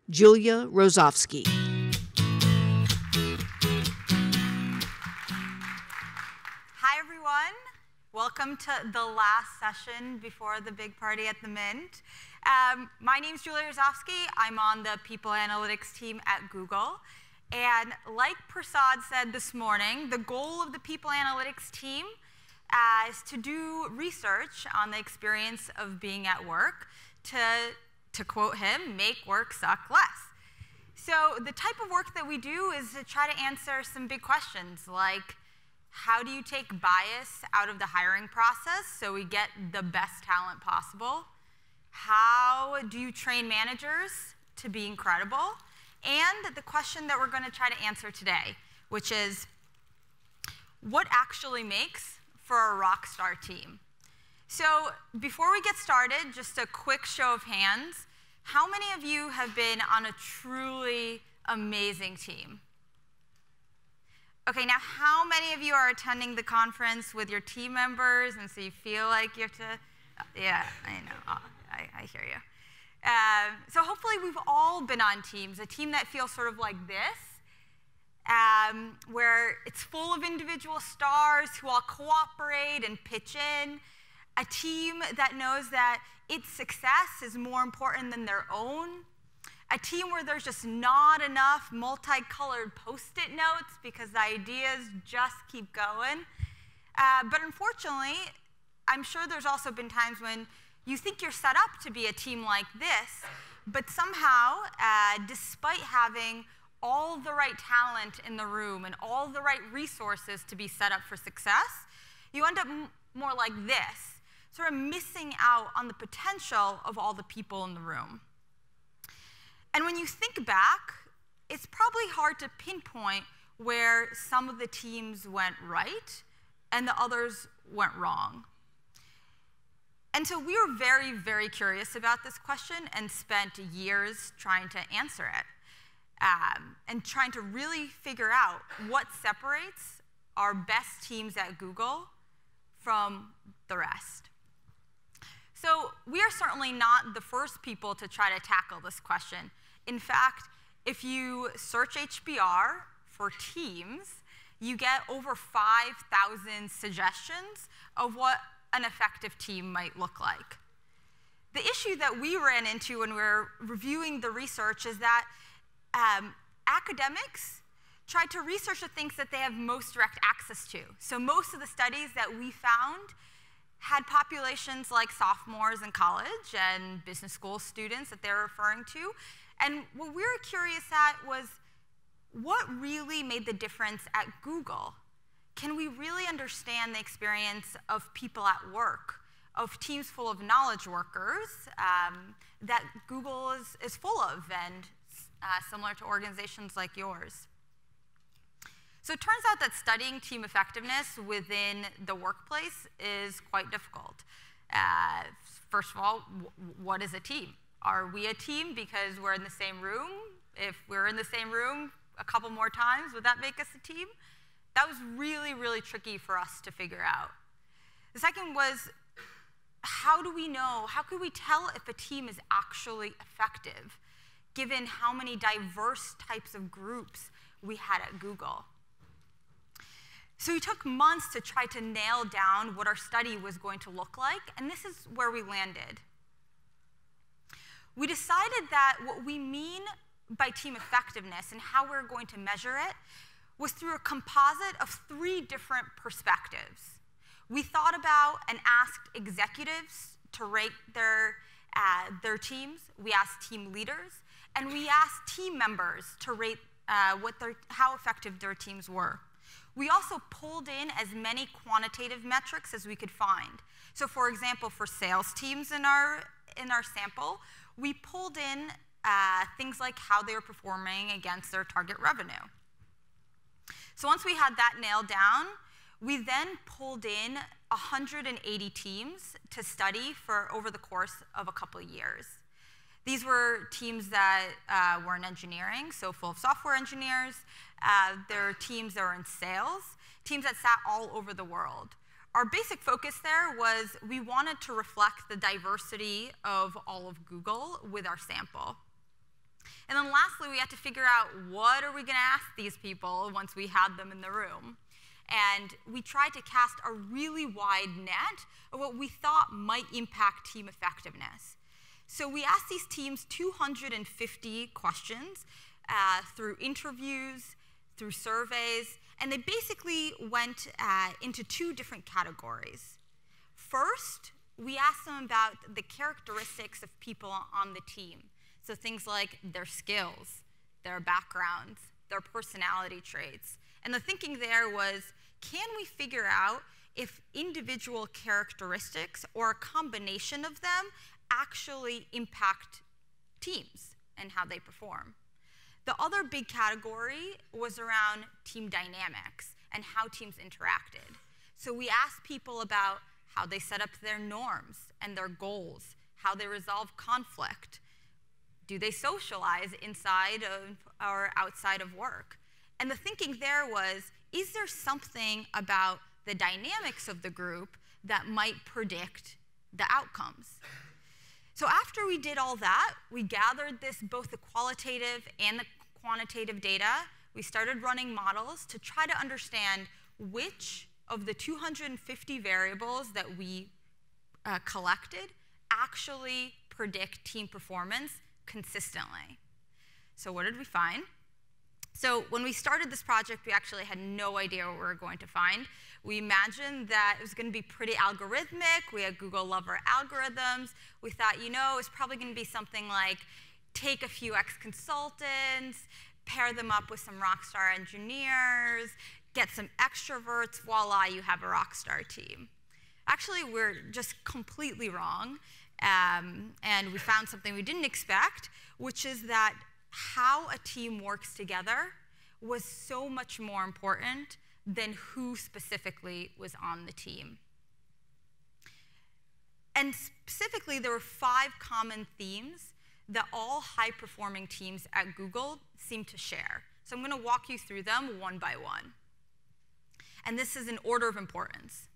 Julia Rozovsky. Hi, everyone. Welcome to the last session before the big party at the Mint. My name is Julia Rozovsky. I'm on the People Analytics team at Google. And like Prasad said this morning, the goal of the People Analytics team is to do research on the experience of being at work to quote him, make work suck less. So the type of work that we do is to try to answer some big questions like, how do you take bias out of the hiring process so we get the best talent possible? How do you train managers to be incredible? And the question that we're going to try to answer today, which is, what actually makes for a rock star team? So before we get started, just a quick show of hands. How many of you have been on a truly amazing team? Okay, now how many of you are attending the conference with your team members and so you feel like you have to, yeah, I know, I hear you. So hopefully we've all been on teams, a team that feels sort of like this, where it's full of individual stars who all cooperate and pitch in, a team that knows that its success is more important than their own, a team where there's just not enough multicolored Post-it notes because the ideas just keep going. But unfortunately, I'm sure there's also been times when you think you're set up to be a team like this, but somehow, despite having all the right talent in the room and all the right resources to be set up for success, you end up more like this, sort of missing out on the potential of all the people in the room. And when you think back, it's probably hard to pinpoint where some of the teams went right and the others went wrong. And so we were very, very curious about this question and spent years trying to answer it and trying to really figure out what separates our best teams at Google from the rest. So we are certainly not the first people to try to tackle this question. In fact, if you search HBR for teams, you get over 5,000 suggestions of what an effective team might look like. The issue that we ran into when we were reviewing the research is that academics try to research the things that they have most direct access to. So most of the studies that we found had populations like sophomores in college and business school students that they're referring to. And what we were curious at was, what really made the difference at Google? Can we really understand the experience of people at work, of teams full of knowledge workers that Google is full of and similar to organizations like yours? So it turns out that studying team effectiveness within the workplace is quite difficult. First of all, what is a team? Are we a team because we're in the same room? If we're in the same room a couple more times, would that make us a team? That was really, really tricky for us to figure out. The second was, how do we know, how could we tell if a team is actually effective, given how many diverse types of groups we had at Google? So we took months to try to nail down what our study was going to look like, and this is where we landed. We decided that what we mean by team effectiveness and how we're going to measure it was through a composite of 3 different perspectives. We thought about and asked executives to rate their teams. We asked team leaders, and we asked team members to rate how effective their teams were. We also pulled in as many quantitative metrics as we could find. So for example, for sales teams in our sample, we pulled in things like how they were performing against their target revenue. So once we had that nailed down, we then pulled in 180 teams to study for over the course of a couple of years. These were teams that were in engineering, so full of software engineers. There are teams that were in sales, teams that sat all over the world. Our basic focus there was we wanted to reflect the diversity of all of Google with our sample. And then lastly, we had to figure out what are we going to ask these people once we had them in the room. And we tried to cast a really wide net of what we thought might impact team effectiveness. So we asked these teams 250 questions through interviews, through surveys, and they basically went into two different categories. First, we asked them about the characteristics of people on the team. So things like their skills, their backgrounds, their personality traits. And the thinking there was, can we figure out if individual characteristics or a combination of them actually impact teams and how they perform? The other big category was around team dynamics and how teams interacted. So we asked people about how they set up their norms and their goals, how they resolve conflict. Do they socialize inside of or outside of work? And the thinking there was, is there something about the dynamics of the group that might predict the outcomes? So after we did all that, we gathered this, both the qualitative and the quantitative data. We started running models to try to understand which of the 250 variables that we collected actually predict team performance consistently. So what did we find? So when we started this project, we actually had no idea what we were going to find. We imagined that it was going to be pretty algorithmic. We had Google Lover algorithms. We thought, you know, it's probably going to be something like take a few ex-consultants, pair them up with some rockstar engineers, get some extroverts, voila, you have a rockstar team. Actually, we're just completely wrong. And we found something we didn't expect, which is that how a team works together was so much more important than who specifically was on the team. And specifically, there were 5 common themes that all high-performing teams at Google seem to share. So I'm going to walk you through them one by one. And this is in order of importance.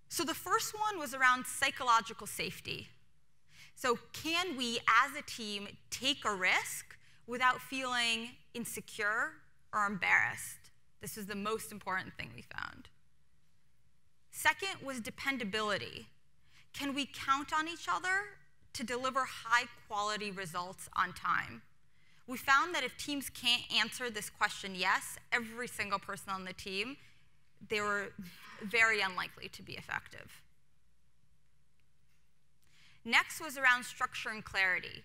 So the first one was around psychological safety. So can we, as a team, take a risk without feeling insecure or embarrassed? This is the most important thing we found. Second was dependability. Can we count on each other to deliver high-quality results on time? We found that if teams can't answer this question yes, every single person on the team, they were very unlikely to be effective. Next was around structure and clarity.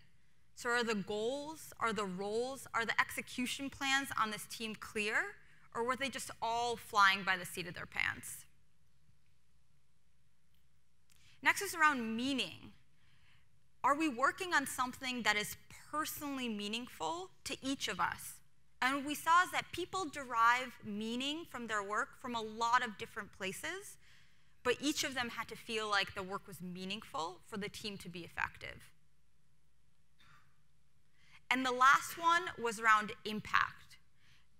So are the goals, are the roles, are the execution plans on this team clear, or were they just all flying by the seat of their pants? Next is around meaning. Are we working on something that is personally meaningful to each of us? And what we saw is that people derive meaning from their work from a lot of different places, but each of them had to feel like the work was meaningful for the team to be effective. And the last one was around impact.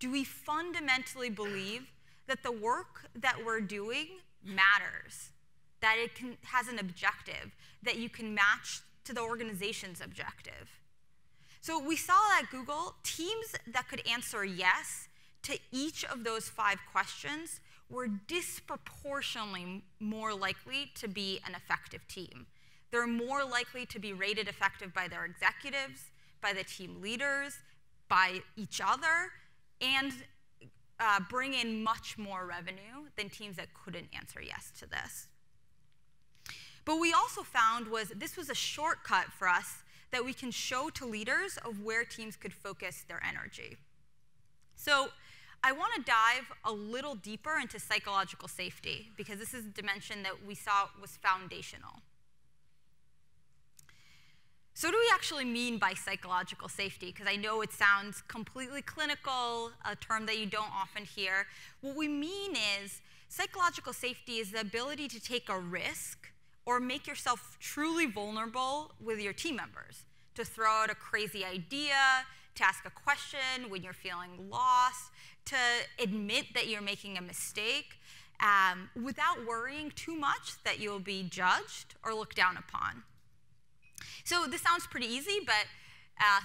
Do we fundamentally believe that the work that we're doing matters, that it has an objective, that you can match to the organization's objective? So we saw at Google, teams that could answer yes to each of those 5 questions were disproportionately more likely to be an effective team. They're more likely to be rated effective by their executives, by the team leaders, by each other, and bring in much more revenue than teams that couldn't answer yes to this. But we also found this was a shortcut for us that we can show to leaders of where teams could focus their energy. So I want to dive a little deeper into psychological safety, because this is a dimension that we saw was foundational. So what do we actually mean by psychological safety? Because I know it sounds completely clinical, a term that you don't often hear. What we mean is psychological safety is the ability to take a risk or make yourself truly vulnerable with your team members, to throw out a crazy idea, to ask a question when you're feeling lost, to admit that you're making a mistake, without worrying too much that you'll be judged or looked down upon. So this sounds pretty easy, but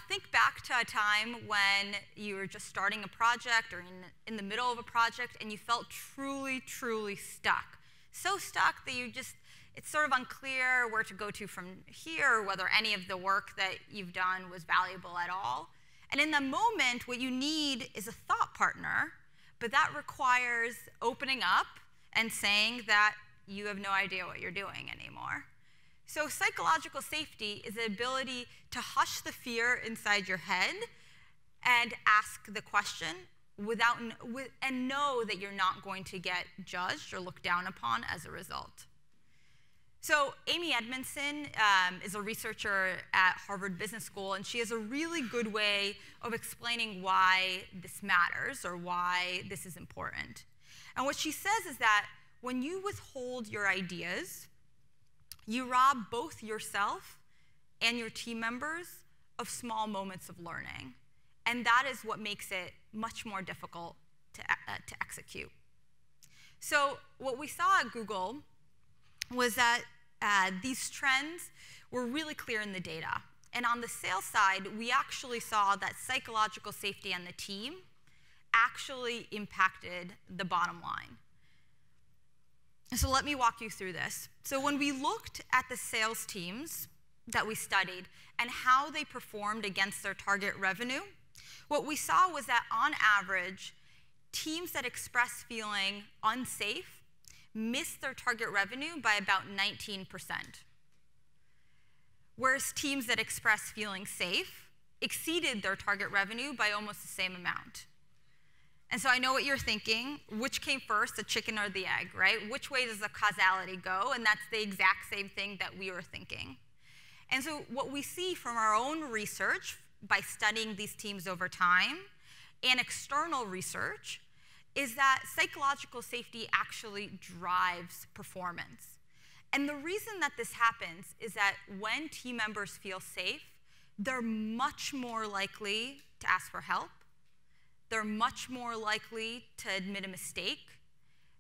Think back to a time when you were just starting a project or in the middle of a project and you felt truly, truly stuck. So stuck that it's sort of unclear where to go to from here, or whether any of the work that you've done was valuable at all. And in the moment, what you need is a thought partner, but that requires opening up and saying that you have no idea what you're doing anymore. So psychological safety is the ability to hush the fear inside your head and ask the question and know that you're not going to get judged or looked down upon as a result. So Amy Edmondson is a researcher at Harvard Business School, and she has a really good way of explaining why this matters or why this is important. And what she says is that when you withhold your ideas, you rob both yourself and your team members of small moments of learning. And that is what makes it much more difficult to execute. So what we saw at Google was that these trends were really clear in the data. And on the sales side, we actually saw that psychological safety on the team actually impacted the bottom line. So let me walk you through this. So when we looked at the sales teams that we studied and how they performed against their target revenue, what we saw was that on average, teams that express feeling unsafe missed their target revenue by about 19%, whereas teams that express feeling safe exceeded their target revenue by almost the same amount. And so I know what you're thinking. Which came first, the chicken or the egg, right? Which way does the causality go? And that's the exact same thing that we were thinking. And so what we see from our own research by studying these teams over time and external research is that psychological safety actually drives performance. And the reason that this happens is that when team members feel safe, they're much more likely to ask for help. They're much more likely to admit a mistake.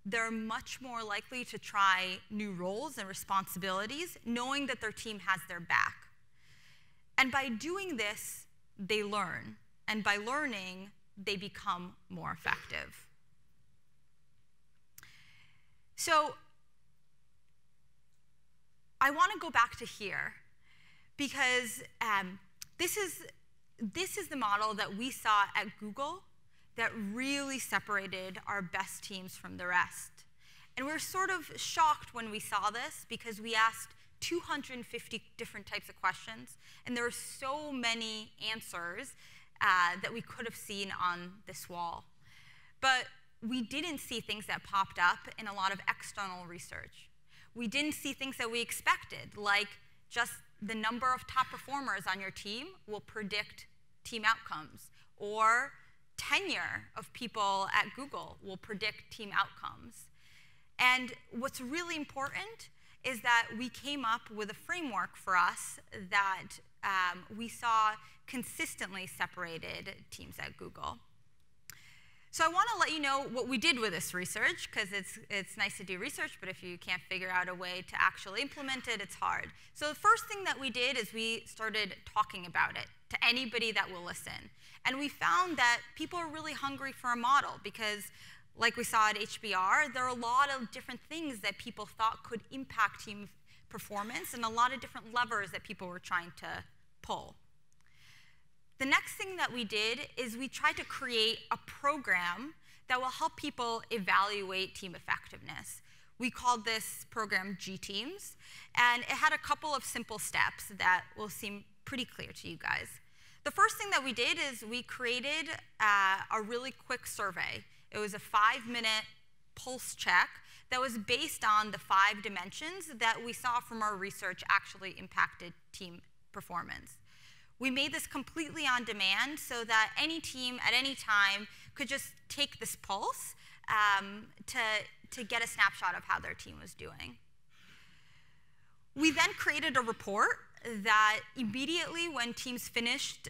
They're much more likely to try new roles and responsibilities, knowing that their team has their back. And by doing this, they learn. And by learning, they become more effective. So I want to go back to here because this is the model that we saw at Google that really separated our best teams from the rest. And we're sort of shocked when we saw this because we asked 250 different types of questions, and there were so many answers that we could have seen on this wall. But we didn't see things that popped up in a lot of external research. We didn't see things that we expected, like just the number of top performers on your team will predict team outcomes, or tenure of people at Google will predict team outcomes. And what's really important is that we came up with a framework for us that we saw consistently separated teams at Google. So I want to let you know what we did with this research, because it's nice to do research, but if you can't figure out a way to actually implement it, it's hard. So the first thing that we did is we started talking about it to anybody that will listen. And we found that people are really hungry for a model because, like we saw at HBR, there are a lot of different things that people thought could impact team performance and a lot of different levers that people were trying to pull. The next thing that we did is we tried to create a program that will help people evaluate team effectiveness. We called this program G-Teams, and it had a couple of simple steps that will seem pretty clear to you guys. The first thing that we did is we created a really quick survey. It was a 5-minute pulse check that was based on the 5 dimensions that we saw from our research actually impacted team performance. We made this completely on demand so that any team at any time could just take this pulse to get a snapshot of how their team was doing. We then created a report that immediately when teams finished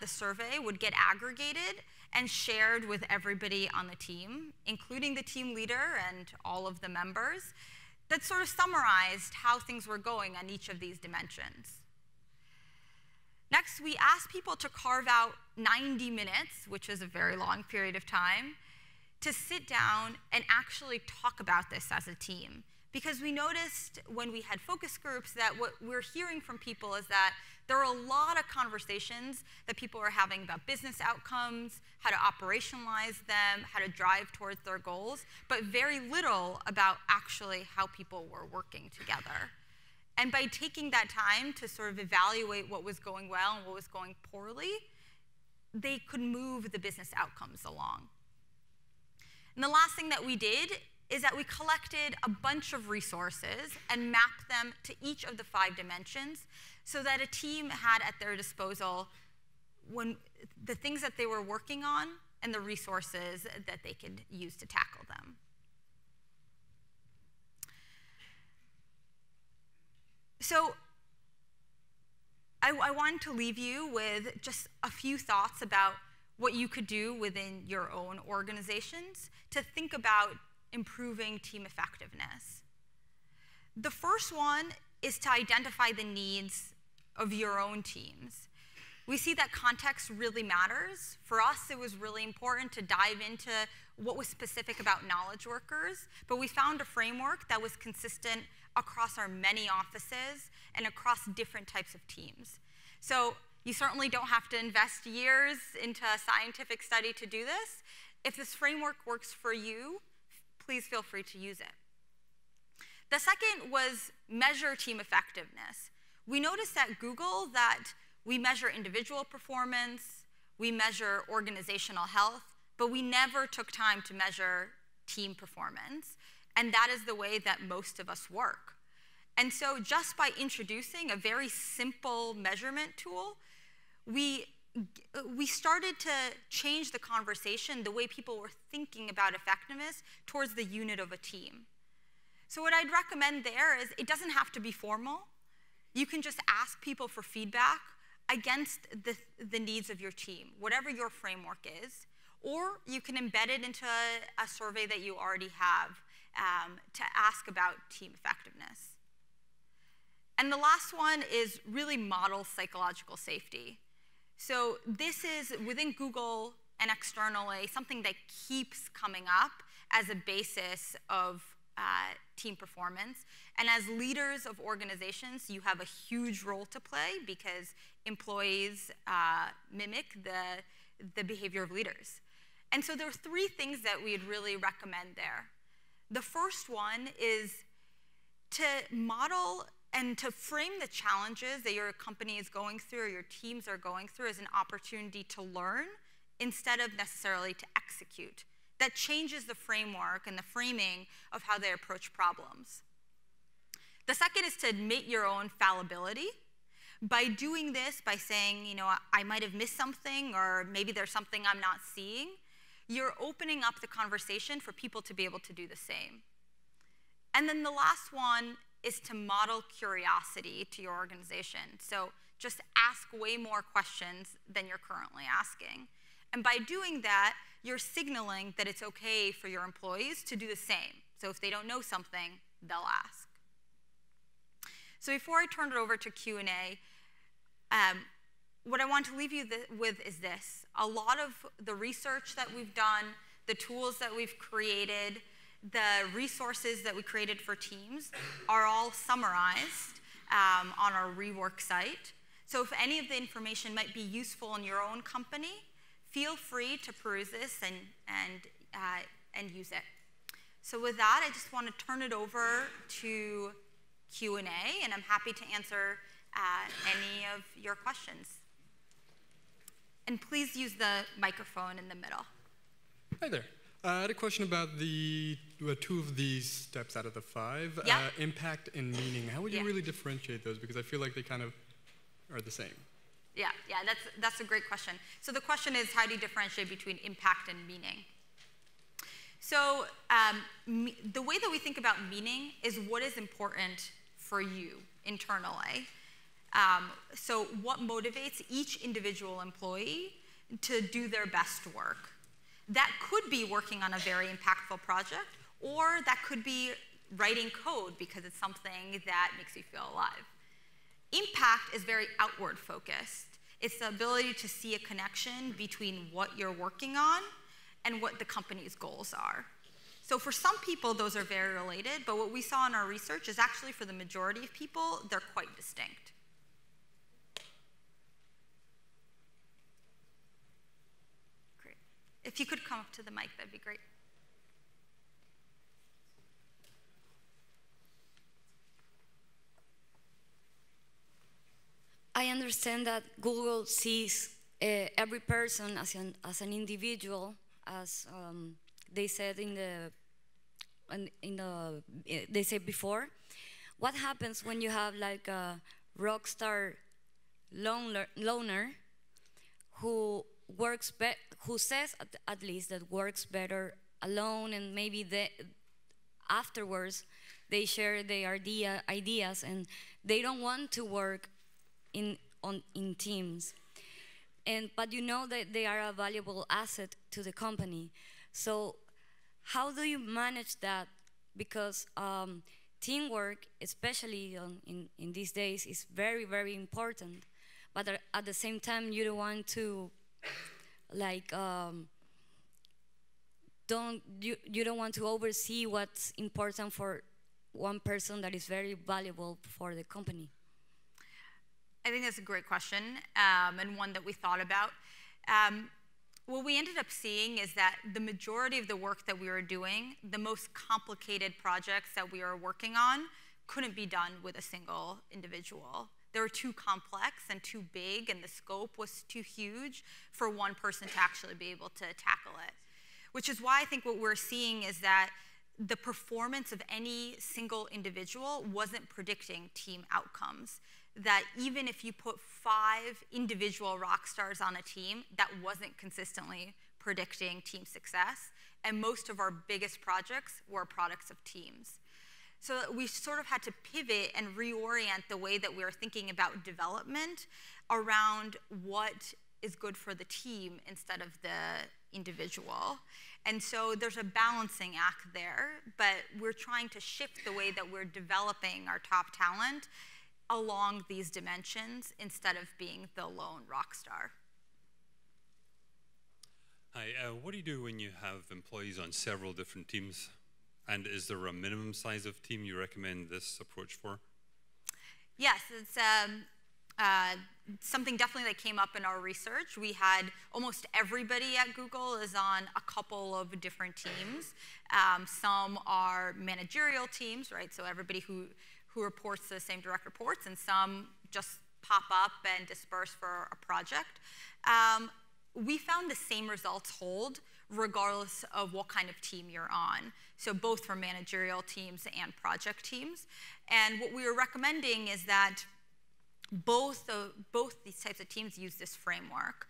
the survey would get aggregated and shared with everybody on the team, including the team leader and all of the members, that sort of summarized how things were going on each of these dimensions. Next, we asked people to carve out 90 minutes, which is a very long period of time, to sit down and actually talk about this as a team. Because we noticed when we had focus groups that what we're hearing from people is that there are a lot of conversations that people are having about business outcomes, how to operationalize them, how to drive towards their goals, but very little about actually how people were working together. And by taking that time to sort of evaluate what was going well and what was going poorly, they could move the business outcomes along. And the last thing that we did is that we collected a bunch of resources and mapped them to each of the 5 dimensions so that a team had at their disposal the things that they were working on and the resources that they could use to tackle them. So I wanted to leave you with just a few thoughts about what you could do within your own organizations to think about improving team effectiveness. The first one is to identify the needs of your own teams. We see that context really matters. For us, it was really important to dive into what was specific about knowledge workers, but we found a framework that was consistent across our many offices and across different types of teams. So you certainly don't have to invest years into a scientific study to do this. If this framework works for you, please feel free to use it. The second was measure team effectiveness. We noticed at Google that we measure individual performance, we measure organizational health, but we never took time to measure team performance. And that is the way that most of us work. And so just by introducing a very simple measurement tool, we started to change the conversation, the way people were thinking about effectiveness towards the unit of a team. So what I'd recommend there is it doesn't have to be formal. You can just ask people for feedback against the needs of your team, whatever your framework is, or you can embed it into a survey that you already have to ask about team effectiveness. And the last one is really model psychological safety. So this is, within Google and externally, something that keeps coming up as a basis of team performance. And as leaders of organizations, you have a huge role to play because employees mimic the behavior of leaders. And so there are 3 things that we'd really recommend there. The first one is to model and to frame the challenges that your company is going through or your teams are going through as an opportunity to learn instead of necessarily to execute. That changes the framework and the framing of how they approach problems. The second is to admit your own fallibility. By doing this, by saying, you know, I might have missed something or maybe there's something I'm not seeing, you're opening up the conversation for people to be able to do the same. And then the last one is to model curiosity to your organization. So just ask way more questions than you're currently asking. And by doing that, you're signaling that it's okay for your employees to do the same. So if they don't know something, they'll ask. So before I turn it over to Q&A, what I want to leave you with is this. A lot of the research that we've done, the tools that we've created, the resources that we created for teams are all summarized on our rework site. So if any of the information might be useful in your own company, feel free to peruse this and use it. So with that, I just want to turn it over to Q&A, and I'm happy to answer any of your questions. And please use the microphone in the middle. Hi there. I had a question about the 2 of these steps out of the 5, yeah. Impact and meaning. How would you really differentiate those? Because I feel like they kind of are the same. Yeah, that's a great question. So the question is, how do you differentiate between impact and meaning? So the way that we think about meaning is what is important for you internally. So what motivates each individual employee to do their best work? That could be working on a very impactful project, or that could be writing code because it's something that makes you feel alive. Impact is very outward focused. It's the ability to see a connection between what you're working on and what the company's goals are. So for some people, those are very related, but what we saw in our research is actually for the majority of people, they're quite distinct. Great. If you could come up to the mic, that'd be great. I understand that Google sees every person as an individual, as they said they said before. What happens when you have like a rock star loner who says at least that works better alone, and maybe afterwards they share their ideas and they don't want to work in teams, but you know that they are a valuable asset to the company. So how do you manage that? Because teamwork, especially in these days, is very, very important. But at the same time, you don't want to you don't want to oversee what's important for one person that is very valuable for the company. I think that's a great question, and one that we thought about. What we ended up seeing is that the majority of the work that we were doing, the most complicated projects that we were working on, couldn't be done with a single individual. They were too complex and too big, and the scope was too huge for one person to actually be able to tackle it. Which is why I think what we're seeing is that the performance of any single individual wasn't predicting team outcomes. That even if you put 5 individual rock stars on a team, that wasn't consistently predicting team success. And most of our biggest projects were products of teams. So we sort of had to pivot and reorient the way that we were thinking about development around what is good for the team instead of the individual. And so there's a balancing act there, but we're trying to shift the way that we're developing our top talent along these dimensions instead of being the lone rock star. Hi, what do you do when you have employees on several different teams? And is there a minimum size of team you recommend this approach for? Yes, it's something definitely that came up in our research. We had almost everybody at Google is on a couple of different teams. Some are managerial teams, right? So everybody who reports to the same direct reports, and some just pop up and disperse for a project. We found the same results hold regardless of what kind of team you're on. So both for managerial teams and project teams. And what we were recommending is that both these types of teams use this framework.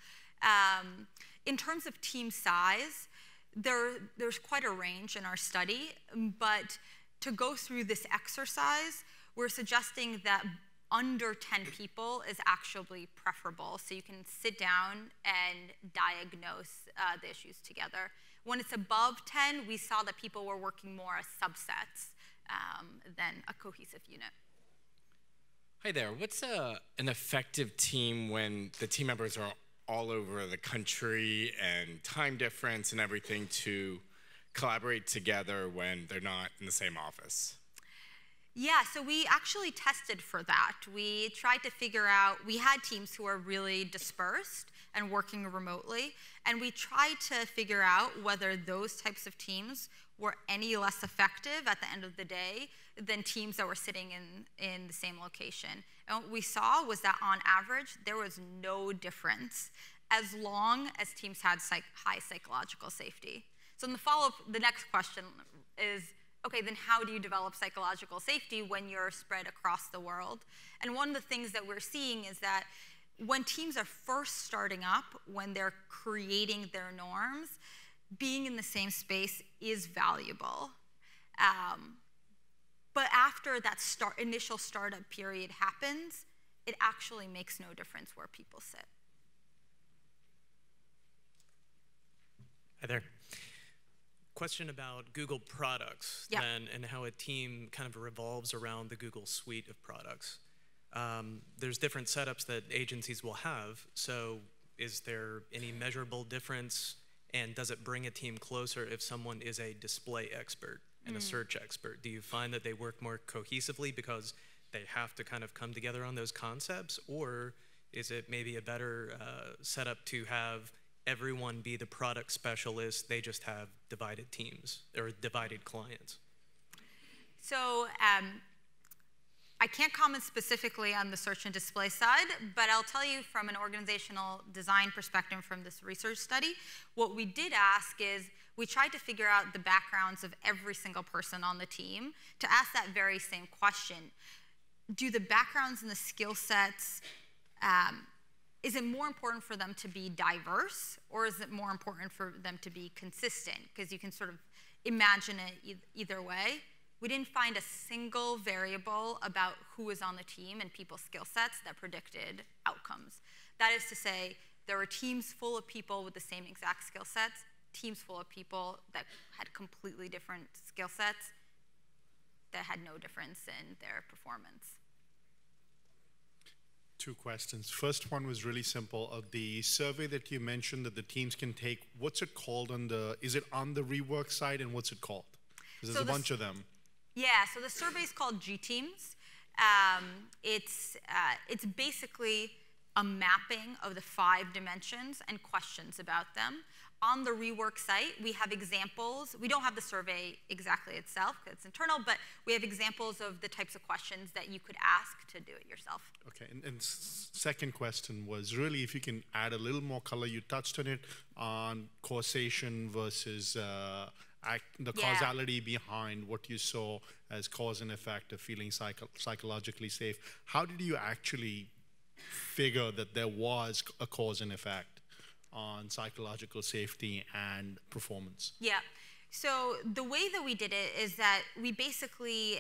In terms of team size, there's quite a range in our study, but to go through this exercise, we're suggesting that under 10 people is actually preferable, so you can sit down and diagnose the issues together. When it's above 10, we saw that people were working more as subsets than a cohesive unit. Hi there. What's an effective team when the team members are all over the country and time difference and everything to collaborate together when they're not in the same office? Yeah, so we actually tested for that. We tried to figure out, we had teams who are really dispersed and working remotely, and we tried to figure out whether those types of teams were any less effective at the end of the day than teams that were sitting in the same location. And what we saw was that on average, there was no difference as long as teams had high psychological safety. So in the follow-up, the next question is, okay, then how do you develop psychological safety when you're spread across the world? And one of the things that we're seeing is that when teams are first starting up, when they're creating their norms, being in the same space is valuable. But after that initial startup period happens, it actually makes no difference where people sit. Hi there. Question about Google products then, and how a team kind of revolves around the Google suite of products. there's different setups that agencies will have. So is there any measurable difference, and does it bring a team closer if someone is a display expert and a search expert? Do you find that they work more cohesively because they have to kind of come together on those concepts, or is it maybe a better setup to have everyone be the product specialist, they just have divided teams or divided clients? So I can't comment specifically on the search and display side, but I'll tell you from an organizational design perspective from this research study, what we did ask is we tried to figure out the backgrounds of every single person on the team to ask that very same question. Do the backgrounds and the skill sets, is it more important for them to be diverse, or is it more important for them to be consistent? Because you can sort of imagine it either way. We didn't find a single variable about who was on the team and people's skill sets that predicted outcomes. That is to say, there were teams full of people with the same exact skill sets, teams full of people that had completely different skill sets that had no difference in their performance. Two questions. First one was really simple. The survey that you mentioned that the teams can take, what's it called on the, is it on the rework side, and what's it called? Because there's a bunch of them. Yeah, so the survey is called G-Teams. It's basically a mapping of the 5 dimensions and questions about them. On the rework site, we have examples. We don't have the survey exactly itself, because it's internal, but we have examples of the types of questions that you could ask to do it yourself. Okay, and second question was really if you can add a little more color. You touched on it on causation versus the causality behind what you saw as cause and effect of feeling psychologically safe. How did you actually figure that there was a cause and effect on psychological safety and performance? Yeah, so the way that we did it is that we basically,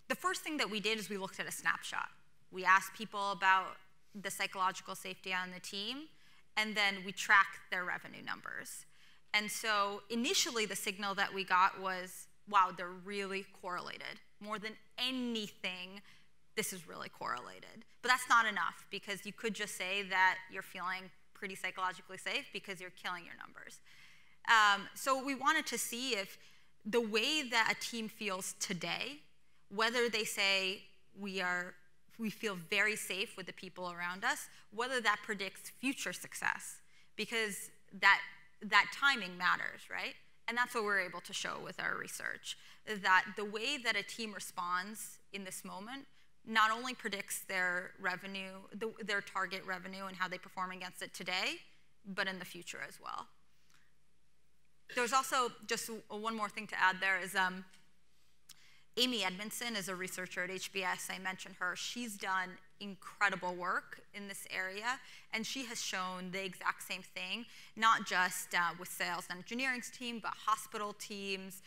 the first thing that we did is we looked at a snapshot. We asked people about the psychological safety on the team, and then we tracked their revenue numbers. And so initially the signal that we got was, wow, they're really correlated. More than anything, this is really correlated. But that's not enough, because you could just say that you're feeling pretty psychologically safe because you're killing your numbers. So we wanted to see if the way that a team feels today, whether they say we feel very safe with the people around us, whether that predicts future success, because that timing matters, right? And that's what we're able to show with our research, that the way that a team responds in this moment not only predicts their revenue, their target revenue and how they perform against it today, but in the future as well. There's also just one more thing to add there is Amy Edmondson is a researcher at HBS. I mentioned her. She's done incredible work in this area, and she has shown the exact same thing, not just with sales and engineering team, but hospital teams,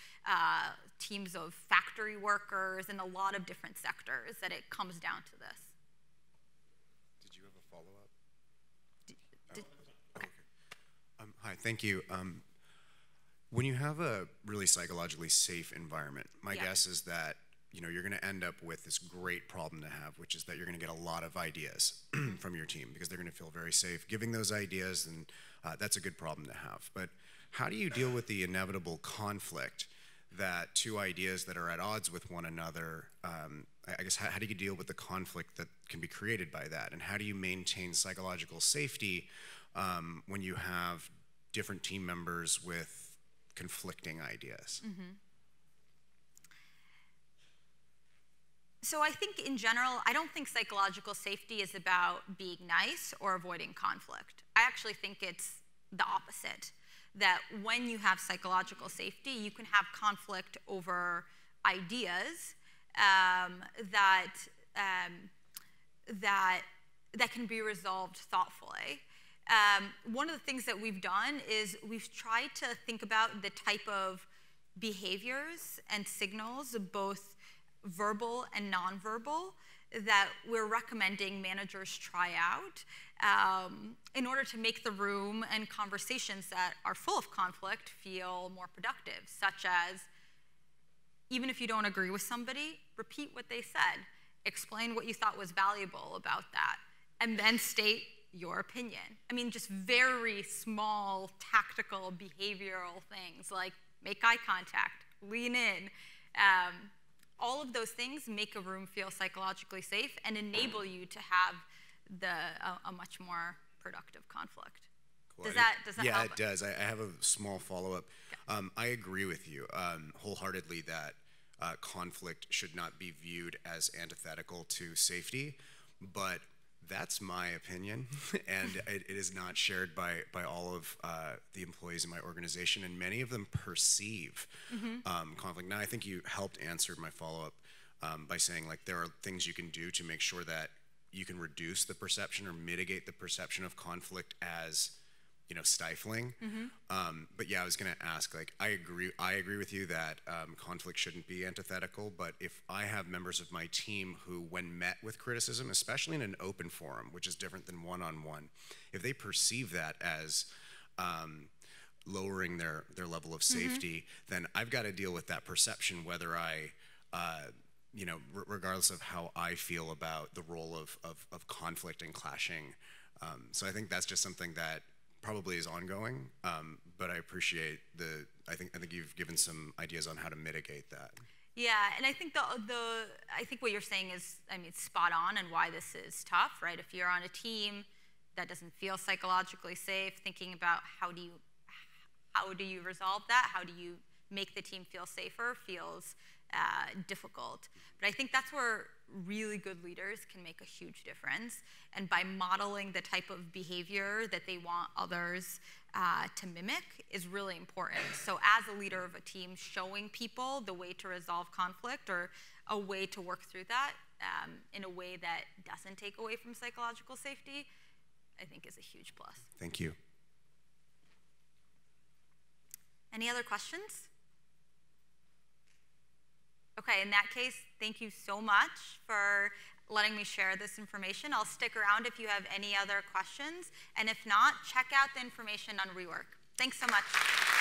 teams of factory workers, and a lot of different sectors, that it comes down to this. Did you have a follow-up? Okay. Hi, thank you. When you have a really psychologically safe environment, my guess is that you're going to end up with this great problem to have, which is that you're going to get a lot of ideas from your team because they're going to feel very safe giving those ideas, and that's a good problem to have. But how do you deal with the inevitable conflict that two ideas that are at odds with one another, I guess, how do you deal with the conflict that can be created by that? And how do you maintain psychological safety when you have different team members with conflicting ideas? Mm-hmm. So I think in general, I don't think psychological safety is about being nice or avoiding conflict. I actually think it's the opposite, that when you have psychological safety, you can have conflict over ideas that can be resolved thoughtfully. One of the things that we've done is we've tried to think about the type of behaviors and signals, both verbal and nonverbal, that we're recommending managers try out in order to make the room and conversations that are full of conflict feel more productive, such as, even if you don't agree with somebody, repeat what they said. explain what you thought was valuable about that, and then state your opinion. I mean, just very small, tactical, behavioral things like make eye contact, lean in. All of those things make a room feel psychologically safe and enable you to have a much more productive conflict. Cool. Does that yeah, help? it does. I have a small follow-up. I agree with you wholeheartedly that conflict should not be viewed as antithetical to safety, but that's my opinion, and it is not shared by all of the employees in my organization, and many of them perceive conflict. Now, I think you helped answer my follow-up by saying, like, there are things you can do to make sure that you can reduce the perception or mitigate the perception of conflict as, you know, stifling. But yeah, I was going to ask, like, I agree with you that conflict shouldn't be antithetical, but if I have members of my team who, when met with criticism, especially in an open forum, which is different than one-on-one, if they perceive that as lowering their level of safety, then I've got to deal with that perception, whether I, you know, regardless of how I feel about the role of conflict and clashing. So I think that's just something that probably is ongoing, but I appreciate I think you've given some ideas on how to mitigate that. Yeah, and I think I think what you're saying is, I mean, spot on, and why this is tough, right? If you're on a team that doesn't feel psychologically safe, thinking about how do you resolve that? How do you make the team feel safer feels difficult. But I think that's where really good leaders can make a huge difference. And by modeling the type of behavior that they want others to mimic is really important. So as a leader of a team, showing people the way to resolve conflict or a way to work through that in a way that doesn't take away from psychological safety, I think is a huge plus. Thank you. Any other questions? Okay, in that case, thank you so much for letting me share this information. I'll stick around if you have any other questions, and if not, check out the information on rework. Thanks so much.